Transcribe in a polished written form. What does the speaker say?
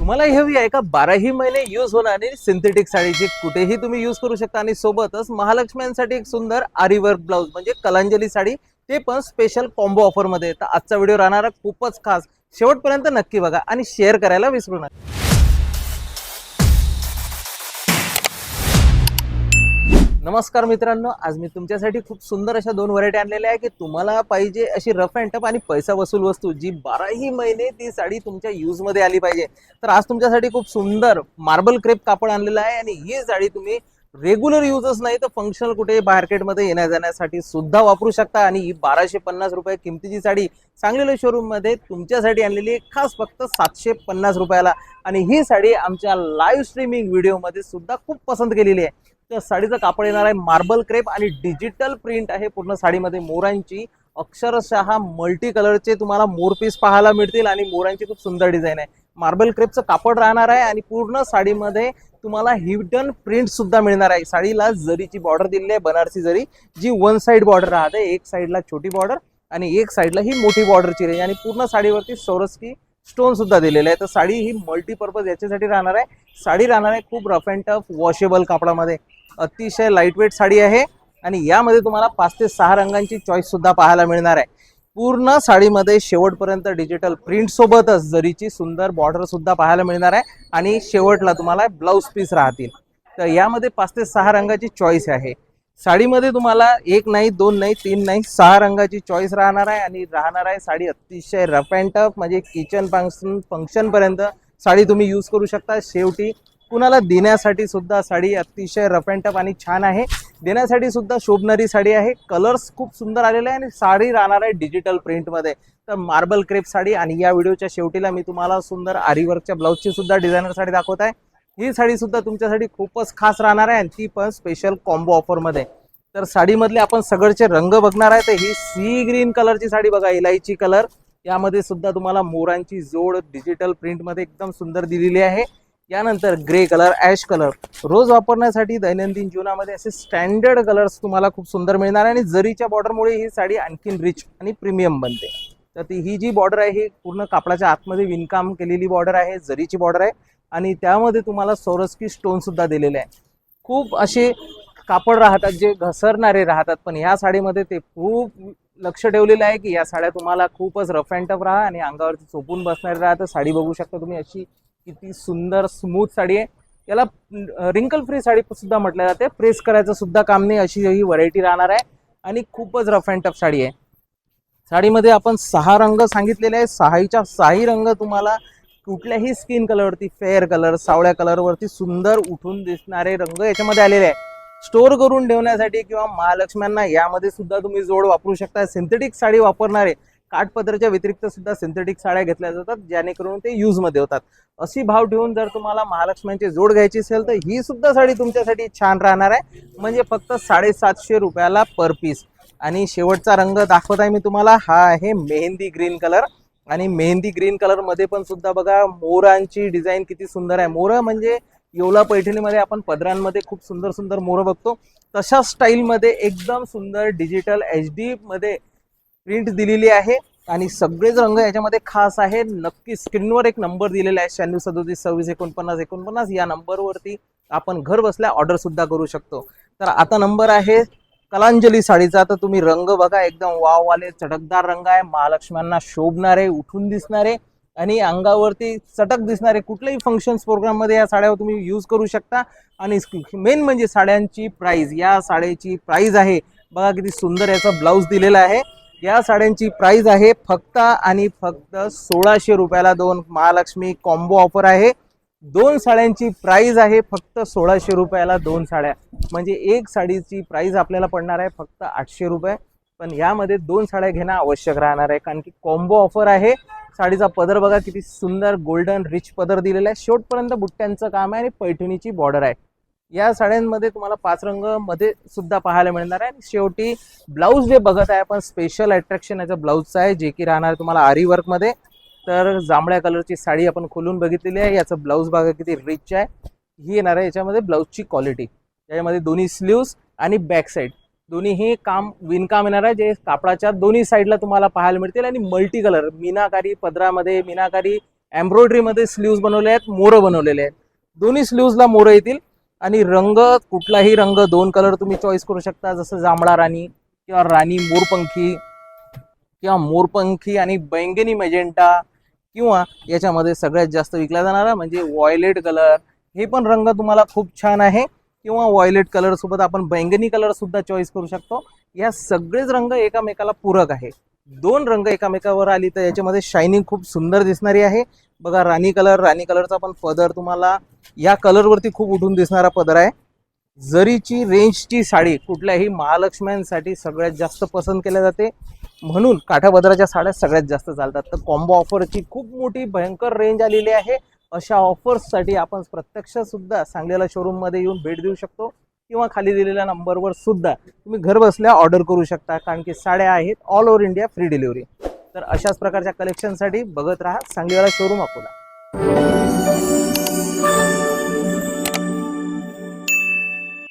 तुम्हाला हवी आहे का 12ही महिने यूज होणारी सिंथेटिक साडी जी कुठेही तुम्ही यूज करू शकता आणि सोबतच महालक्ष्म्यांसाठी एक सुंदर आरी वर्क ब्लाउज म्हणजे कलांजली साडी ते पण स्पेशल कॉम्बो ऑफर मध्ये. तर आजचा व्हिडिओ राहणार खूपच खास, शेवटपर्यंत नक्की बघा आणि शेअर करायला विसरू नका. नमस्कार मित्रांनो, आज मी तुमच्यासाठी खूप सुंदर अशा दोन व्हरायटी आणलेल्या आहे की तुम्हाला पाहिजे अशी रफ अँड टफ आणि पैसा वसूल वस्तू जी 12ही महिने ती साडी तुमच्या यूज मध्ये आली पाहिजे. तर आज तुमच्यासाठी खूप सुंदर मार्बल क्रेप कापड आणलेलं आहे आणि ही साडी तुम्ही रेग्युलर यूजच नाही तर फंक्शनल कुठे मार्केटमध्ये येण्या जाण्यासाठी सुद्धा वापरू शकता. आणि ही 1250 रुपये किमतीची साडी सांगलीला शोरूम मध्ये तुमच्यासाठी आणलेली आहे, खास फक्त 750 रुपयाला. आणि ही साडी आमच्या लाईव्ह स्ट्रीमिंग व्हिडिओ मध्ये सुद्धा खूप पसंत केलेली आहे. तर साडीचं कापड येणार आहे मार्बल क्रेप आणि डिजिटल प्रिंट आहे पूर्ण साडीमध्ये. मोरांची अक्षरशः मल्टी कलरचे तुम्हाला मोर पीस पाहायला मिळतील आणि मोरांची खूप सुंदर डिझाईन आहे. मार्बल क्रेपचं कापड राहणार आहे आणि पूर्ण साडीमध्ये तुम्हाला हिडन प्रिंट सुद्धा मिळणार आहे. साडीला जरीची बॉर्डर दिलेली आहे, बनारसी जरी, जी वन साइड बॉर्डर राहते. एक साइडला छोटी बॉर्डर आणि एक साइडला ही मोठी बॉर्डरची रेंज आणि पूर्ण साडीवरती सोरस्की स्टोन सुद्धा दिलेले आहे. तर साडी ही मल्टीपर्पज याच्यासाठी राहणार आहे. साडी राहणार आहे खूप रफ अँड टफ वॉशेबल कापडामध्ये. अतिशय लाईटवेट साडी आहे आणि यामध्ये तुम्हाला 5 ते 6 रंगांची चॉईस सुद्धा पाहायला मिळणार आहे. पूर्ण साडीमध्ये शेवटपर्यंत डिजिटल प्रिंट सोबतच जरीची सुंदर बॉर्डर सुद्धा पाहायला मिळणार आहे आणि शेवटला तुम्हाला ब्लाउज पीस राहतील. तर यामध्ये 5 ते 6 रंगाची चॉईस आहे. साडीमध्ये तुम्हाला एक नाही, दोन नाही, तीन नाही, 6 रंगाची चॉईस राहणार आहे आणि राहणार आहे साडी अतिशय रफ अँड टफ म्हणजे किचन पासून फंक्शन पर्यंत साडी तुम्ही यूज करू शकता. शेवटी कुणाला देण्यासाठी सुद्धा साडी अतिशय रफ अँड टफ आणि छान आहे. देण्यासाठी सुद्धा शोभणारी साडी आहे. कलर्स खूप सुंदर आलेले आहे आणि साडी राहणार आहे डिजिटल प्रिंटमध्ये. तर मार्बल क्रेप साडी आणि या व्हिडिओच्या शेवटीला मी तुम्हाला सुंदर आरीवर्कच्या ब्लाउजची सुद्धा डिझायनर साडी दाखवत आहे. ही साडी सुद्धा तुमच्यासाठी खूपच खास राहणार आहे आणि ती पण स्पेशल कॉम्बो ऑफरमध्ये. तर साडीमधले आपण सगळचे रंग बघणार आहे. तर ही सी ग्रीन कलरची साडी बघा, इलायची कलर, यामध्ये सुद्धा तुम्हाला मोरांची जोड डिजिटल प्रिंटमध्ये एकदम सुंदर दिलेली आहे. यानंतर ग्रे कलर, ॲश कलर, रोज वापरण्यासाठी दैनंदिन जीवनामध्ये असे स्टँडर्ड कलर्स तुम्हाला खूप सुंदर मिळणार आहे आणि जरीच्या बॉर्डरमुळे ही साडी आणखीन रिच आणि प्रीमियम बनते. तर ही जी बॉर्डर आहे ही पूर्ण कापडाच्या आतमध्ये विणकाम केलेली बॉर्डर आहे, जरीची बॉर्डर आहे आणि त्यामध्ये तुम्हाला सोरस्की स्टोन सुद्धा दिलेले आहे. खूप असे कापड राहतात जे घसरणारे राहतात, पण ह्या साडीमध्ये ते खूप लक्ष ठेवलेलं आहे की या साड्या तुम्हाला खूपच रफ अँड टफ राहा आणि अंगावरती चोपून बसणारे राहतात. साडी बघू शकता तुम्ही, अशी किती सुंदर स्मूथ साडी आहे. याला रिंकल फ्री साडी सुद्धा म्हटलं जाते, प्रेस करायचं सुद्धा काम नाही अशी ही व्हरायटी राहणार आहे आणि खूपच रफ अँड टफ साडी आहे. साडीमध्ये आपण 6 रंग सांगितलेले आहे. 6च्या 6 रंग तुम्हाला कुठल्याही स्किन कलरवरती, फेअर कलर, सावळ्या कलरवरती सुंदर उठून दिसणारे रंग याच्यामध्ये आलेले आहे. स्टोर करून ठेवण्यासाठी किंवा महालक्ष्म्यांना यामध्ये सुद्धा तुम्ही जोड वापरू शकता. सिंथेटिक साडी वापरणारे काठपदरच्या व्यतिरिक्त सुद्धा सिंथेटिक साड्या घेतल्या जातात जेणेकरून ते यूजमध्ये होतात. अशी भाव ठेवून जर तुम्हाला महालक्ष्म्यांची जोड घ्यायची असेल तर ही सुद्धा साडी तुमच्यासाठी छान राहणार आहे, म्हणजे फक्त 750 रुपयाला पर पीस. आणि शेवटचा रंग दाखवत आहे मी तुम्हाला, हा आहे मेहंदी ग्रीन कलर. आणि मेहंदी ग्रीन कलर मध्ये पण सुद्धा बघा मोरांची डिझाईन किती सुंदर आहे. मोर म्हणजे येवला पैठणीमध्ये आपण पदरांमध्ये खूप सुंदर सुंदर मोर बघतो, तशा स्टाईलमध्ये एकदम सुंदर डिजिटल HD मध्ये प्रिंट दिलेली आहे आणि सगळेच रंग याच्यामध्ये खास आहे. नक्की स्क्रीनवर एक नंबर दिलेला आहे 9637264949. या नंबरवरती आपण घर बसल्या ऑर्डर सुद्धा करू शकतो. तर आता नंबर आहे कलांजली साडीचा. तर तुम्ही रंग बघा, एकदम वाव वाले चटकदार रंग आहे, महालक्ष्म्यांना शोभणारे, उठून दिसणारे आणि अंगावरती चटक दिसणारे. कुठल्याही फंक्शन्स प्रोग्राम मध्ये या साड्या तुम्ही यूज करू शकता. आणि मेन म्हणजे साड्यांची प्राइस, या साड्याची प्राइस आहे बघा किती सुंदर याचा ब्लाउज दिलेला आहे. या साड्यांची प्राइस आहे फक्त आणि फक्त 1600 रुपयाला. 2 महालक्ष्मी कॉम्बो ऑफर आहे. 2 साड्यांची प्राइस आहे फक्त 1600 रुपयाला. 2 साड्या म्हणजे एक साडीची प्राइस आपल्याला पडणार आहे फक्त 800 रुपये. पण यामध्ये 2 साड्या घेणं आवश्यक राहणार आहे कारण की कॉम्बो ऑफर आहे. साडीचा पदर बघा किती सुंदर गोल्डन रिच पदर दिलेला आहे. शेवटपर्यंत बुट्ट्यांचं काम आहे आणि पैठणीची बॉर्डर आहे. या साड्यांमध्ये तुम्हाला 5 रंग मध्ये सुद्धा पाहायला मिळणार आहे. शेवटी ब्लाऊज जे बघत आहे आपण, स्पेशल अट्रॅक्शन याचं ब्लाऊजचं आहे जे की राहणार तुम्हाला आरी वर्क मध्ये. तर जांभळ्या कलरची साडी आपण खोलून बघितलेली आहे. याचं ब्लाऊज बघा किती रिच आहे. ही येणार आहे याच्यामध्ये ब्लाऊजची क्वालिटी. याच्यामध्ये दोन्ही स्लीव्स आणि बॅक साईड दोन्हीही काम विणकाम येणार आहे, जे कापडाच्या दोन्ही साईडला तुम्हाला पाहायला मिळतील. आणि मल्टी कलर मीनाकारी पदरामध्ये, मीनाकारी एम्ब्रॉयडरीमध्ये स्लीव्ज बनवले आहेत, मोरं बनवलेले आहेत. दोन्ही स्लीव्जला मोरं येतील. आणि रंग कुठलाही रंग 2 कलर तुम्ही चॉईस करू शकता, जसं जांभळा राणी किंवा राणी मोरपंखी किंवा मोरपंखी आणि बैंगनी मॅजेंटा, किंवा याच्यामध्ये सगळ्यात जास्त विकला जाणारा म्हणजे व्हायलेट कलर. हे पण रंग तुम्हाला खूप छान आहे. किंवा व्हायलेट कलर सोबत आपण बैंगनी कलर सुद्धा चॉईस करू शकतो. या सगळेच रंग एकामेकाला पूरक आहे. 2 रंग एकामेकावर आली तर याच्यामध्ये शायनिंग खूप सुंदर दिसणारी आहे. बघा राणी कलरचा पण पदर तुम्हाला या कलरवरती खूप उठून दिसणारा पदर आहे. जरीची रेंजची साडी कुठल्याही महालक्ष्म्यांसाठी सगळ्यात जास्त पसंत केल्या जाते, म्हणून काठापदराच्या साड्या सगळ्यात जास्त चालतात. तर कॉम्बो ऑफरची खूप मोठी भयंकर रेंज आलेली आहे. अशा ऑफर्ससाठी आपण प्रत्यक्ष सुद्धा सांगलीला शोरूममध्ये येऊन भेट देऊ शकतो, किंवा खाली दिलेल्या नंबरवर सुद्धा तुम्ही घर बसल्या ऑर्डर करू शकता, कारण की साड्या आहेत all over India free delivery. तर अशाच प्रकारच्या कलेक्शनसाठी बघत राहा सांगलीवाला शोरूम अकोला.